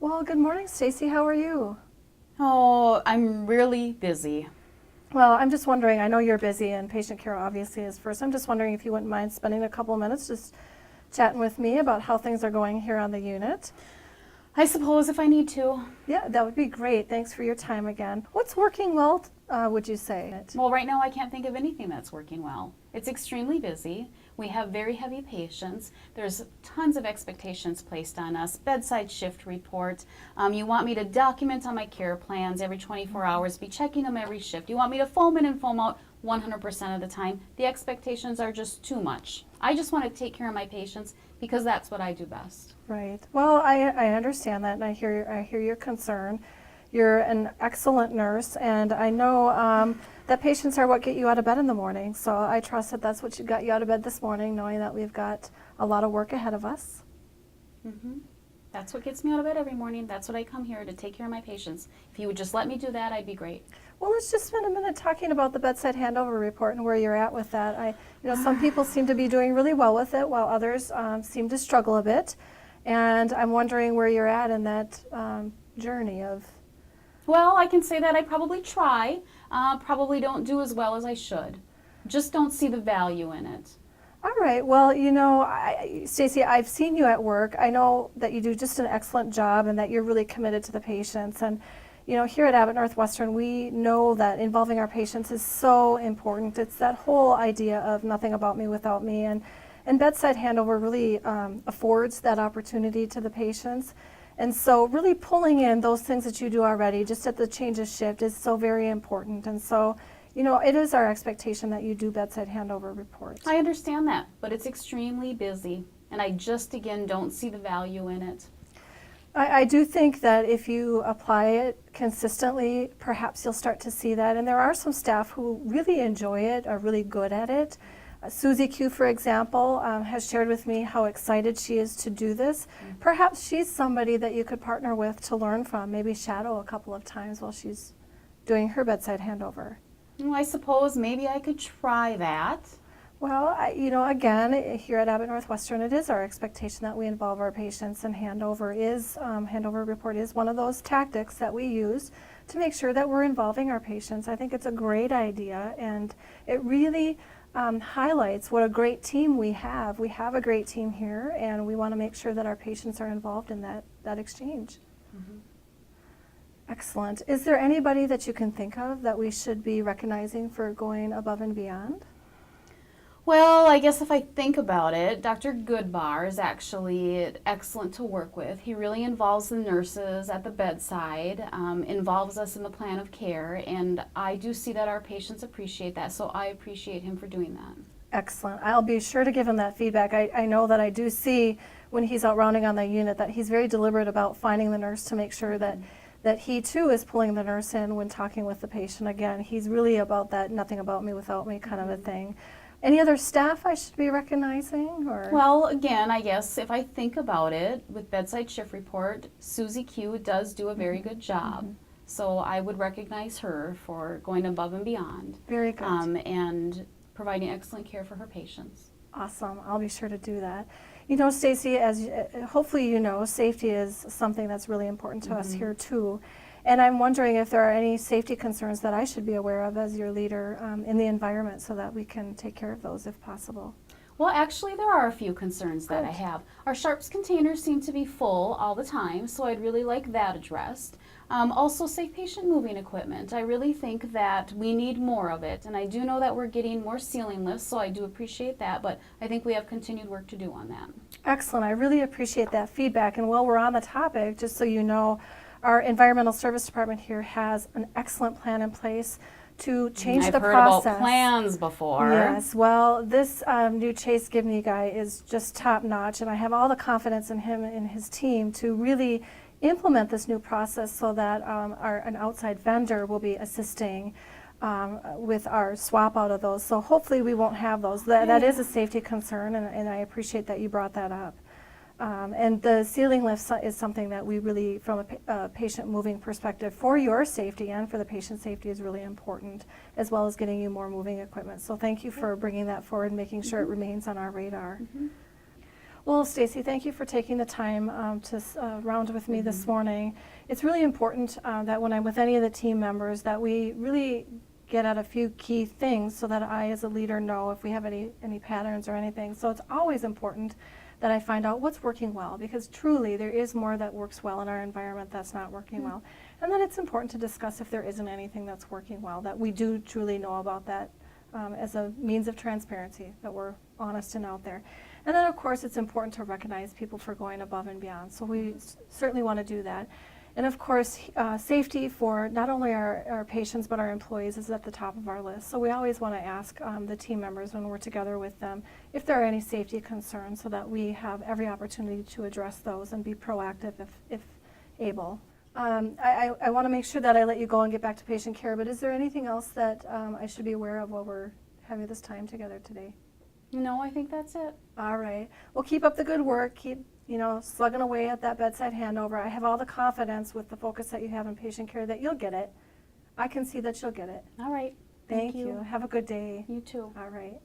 Well, good morning, Stacy. How are you? Oh, I'm really busy. Well, I'm just wondering, I know you're busy and patient care obviously is first. I'm just wondering if you wouldn't mind spending a couple of minutes just chatting with me about how things are going here on the unit. I suppose if I need to. Yeah, that would be great. Thanks for your time again. What's working well, would you say? Well, right now I can't think of anything that's working well. It's extremely busy. We have very heavy patients. There's tons of expectations placed on us. Bedside shift report. You want me to document on my care plans every 24 hours, be checking them every shift. You want me to foam in and foam out 100% of the time. The expectations are just too much. I just want to take care of my patients because that's what I do best. Right. Well, I understand that, and I hear your concern. You're an excellent nurse, and I know that patients are what get you out of bed in the morning. So I trust that that's what got you out of bed this morning, knowing that we've got a lot of work ahead of us. That's what gets me out of bed every morning. That's what I come here to take care of my patients. If you would just let me do that, I'd be great. Well, let's just spend a minute talking about the bedside handover report and where you're at with that. Some people seem to be doing really well with it, while others seem to struggle a bit. And I'm wondering where you're at in that journey of. Well, I can say that I probably try, probably don't do as well as I should. Just don't see the value in it. All right. Well, Stacy, I've seen you at work. I know that you do just an excellent job and that you're really committed to the patients. And, here at Abbott Northwestern, we know that involving our patients is so important. It's that whole idea of nothing about me without me. And bedside handover really affords that opportunity to the patients. And so really pulling in those things that you do already, just at the change of shift, is so very important. And so, it is our expectation that you do bedside handover reports. I understand that, but it's extremely busy, and I just, again, don't see the value in it. I do think that if you apply it consistently, perhaps you'll start to see that. And there are some staff who really enjoy it, are really good at it. Susie Q, for example, has shared with me how excited she is to do this. Perhaps she's somebody that you could partner with to learn from, maybe shadow a couple of times while she's doing her bedside handover. Well, I suppose maybe I could try that. Well, again, here at Abbott Northwestern, it is our expectation that we involve our patients, and handover report is one of those tactics that we use to make sure that we're involving our patients. I think it's a great idea, and it really highlights what a great team we have. We have a great team here, and we want to make sure that our patients are involved in that exchange. Excellent. Is there anybody that you can think of that we should be recognizing for going above and beyond? Well, I guess if I think about it, Dr. Goodbar is actually excellent to work with. He really involves the nurses at the bedside, involves us in the plan of care, and I do see that our patients appreciate that, so I appreciate him for doing that. Excellent. I'll be sure to give him that feedback. I know that I do see when he's out rounding on the unit that he's very deliberate about finding the nurse to make sure that he too is pulling the nurse in when talking with the patient. Again, he's really about that nothing about me without me kind of a thing. Any other staff I should be recognizing? Well, again, I guess if I think about it, with bedside shift report, Susie Q does do a very good job. So I would recognize her for going above and beyond. Very good. And providing excellent care for her patients. Awesome. I'll be sure to do that. Stacy, as hopefully you know, safety is something that's really important to us here too. And I'm wondering if there are any safety concerns that I should be aware of as your leader in the environment so that we can take care of those if possible. Well, actually, there are a few concerns that I have. Our sharps containers seem to be full all the time, so I'd really like that addressed. Also, safe patient moving equipment. I really think that we need more of it, and I do know that we're getting more ceiling lifts, so I do appreciate that, but I think we have continued work to do on that. Excellent. I really appreciate that feedback. And while we're on the topic, just so you know, our environmental service department here has an excellent plan in place to change the process. I've heard about plans before. Yes, well, this new Chase Gibney guy is just top notch, and I have all the confidence in him and his team to really implement this new process so that an outside vendor will be assisting with our swap out of those. So hopefully we won't have those. That is a safety concern, and I appreciate that you brought that up. And the ceiling lift is something that we really, from a patient moving perspective, for your safety and for the patient safety is really important, as well as getting you more moving equipment. So thank you for bringing that forward and making sure it remains on our radar. Well, Stacy, thank you for taking the time to round with me this morning. It's really important that when I'm with any of the team members that we really get at a few key things so that I as a leader know if we have any patterns or anything. So it's always important that I find out what's working well, because truly there is more that works well in our environment that's not working well. And then it's important to discuss if there isn't anything that's working well, that we do truly know about that as a means of transparency, that we're honest and out there. And then of course it's important to recognize people for going above and beyond. So we certainly want to do that. And of course, safety for not only our patients but our employees is at the top of our list. So we always want to ask the team members when we're together with them if there are any safety concerns, so that we have every opportunity to address those and be proactive if able. I want to make sure that I let you go and get back to patient care, but is there anything else that I should be aware of while we're having this time together today? No, I think that's it. All right. Well, keep up the good work. Keep slugging away at that bedside handover. I have all the confidence with the focus that you have in patient care that you'll get it. I can see that you'll get it. All right. Thank you. Have a good day. You too. All right.